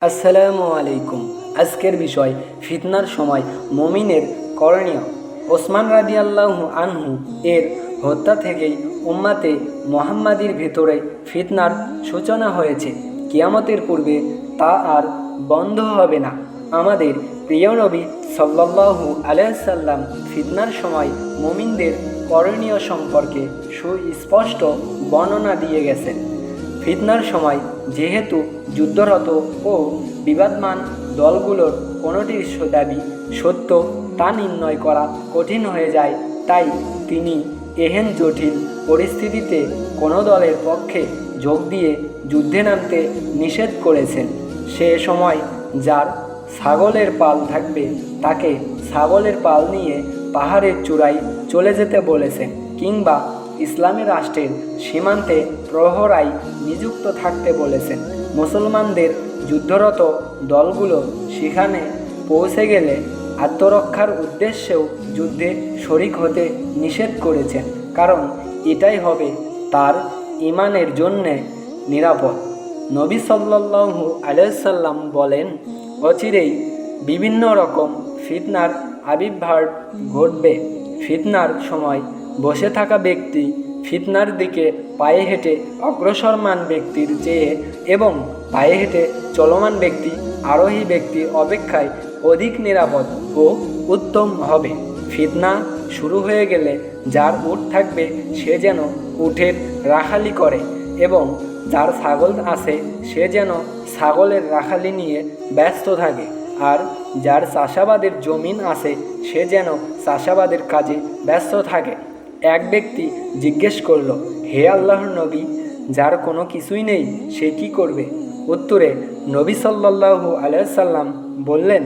আসসালামু আলাইকুম। আজকের বিষয় ফিতনার সময় মুমিনের করণীয়। ওসমান রাদিয়াল্লাহু আনহু এর হত্যা থেকেই উম্মাতে মুহাম্মাদির ভেতরে ফিতনার সূচনা হয়েছে। কিয়ামতের পূর্বে তা আর বন্ধ হবে না। আমাদের প্রিয় নবী সাল্লাল্লাহু আলাইহি সাল্লাম ফিতনার সময় মুমিনদের করণীয় সম্পর্কে সুস্পষ্ট বর্ণনা দিয়ে গেছেন। ফিতনার সময় যেহেতু যুদ্ধরত ও বিবাদমান দলগুলোর কোনোটির দাবি সত্য তা নির্ণয় করা কঠিন হয়ে যায়, তাই তিনি এহেন জটিল পরিস্থিতিতে কোনো দলের পক্ষে যোগ দিয়ে যুদ্ধে নামতে নিষেধ করেছেন। সে সময় যার ছাগলের পাল থাকবে তাকে ছাগলের পাল নিয়ে পাহাড়ের চূড়ায় চলে যেতে বলেছেন, কিংবা ইসলামী রাষ্ট্রের সীমান্তে প্রহরায় নিযুক্ত থাকতে বলেছেন। মুসলমানদের যুদ্ধরত দলগুলো সেখানে পৌঁছে গেলে আত্মরক্ষার উদ্দেশ্যেও যুদ্ধে শরিক হতে নিষেধ করেছেন, কারণ এটাই হবে তার ঈমানের জন্যে নিরাপদ। নবী সাল্লাল্লাহু আলাইহি সাল্লাম বলেন, অচিরেই বিভিন্ন রকম ফিতনার আবির্ভাব ঘটবে। ফিতনার সময় বসে থাকা ব্যক্তি ফিতনার দিকে পায়ে হেঁটে অগ্রসরমান ব্যক্তির চেয়ে এবং পায়ে হেঁটে চলমান ব্যক্তি আরোহী ব্যক্তি অপেক্ষায় অধিক নিরাপদ ও উত্তম হবে। ফিতনা শুরু হয়ে গেলে যার উট থাকবে সে যেন উটের রাখালি করে, এবং যার ছাগল আছে সে যেন ছাগলের রাখালি নিয়ে ব্যস্ত থাকে, আর যার চাষাবাদের জমিন আছে সে যেন চাষাবাদের কাজে ব্যস্ত থাকে। এক ব্যক্তি জিজ্ঞেস করল, হে আল্লাহর নবী, যার কোনো কিছুই নেই সে কি করবে? উত্তরে নবী সাল্লাল্লাহু আলাইহি সাল্লাম বললেন,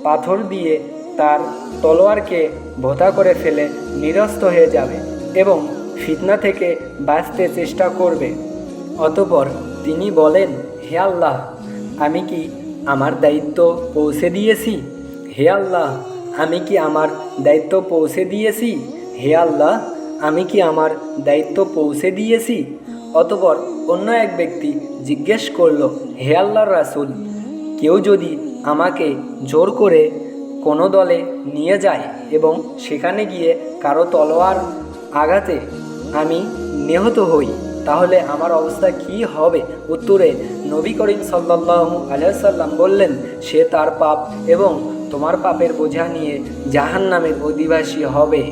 পাথর দিয়ে তার তলোয়ারকে ভোঁতা করে ফেলে নিরস্ত হয়ে যাবে এবং ফিতনা থেকে বাঁচতে চেষ্টা করবে। অতঃপর তিনি বলেন, হে আল্লাহ, আমি কি আমার দায়িত্ব পৌঁছে দিয়েছি? হে আল্লাহ, আমি কি আমার দায়িত্ব পৌঁছে দিয়েছি? হে আল্লাহ, আমি কি আমার দায়িত্ব পৌঁছে দিয়েছি? অতঃপর অন্য এক ব্যক্তি জিজ্ঞেস করল, হে আল্লাহর রাসূল, কেউ যদি আমাকে জোর করে কোনো দলে নিয়ে যায় এবং সেখানে গিয়ে কারো তলোয়ার আঘাতে আমি নিহত হই, তাহলে আমার অবস্থা কি হবে? উত্তরে নবী করিম সাল্লাল্লাহু আলাইহি সাল্লাম বললেন, সে তার পাপ এবং তোমার পাপের বোঝা নিয়ে জাহান্নামের অধিবাসী হবে।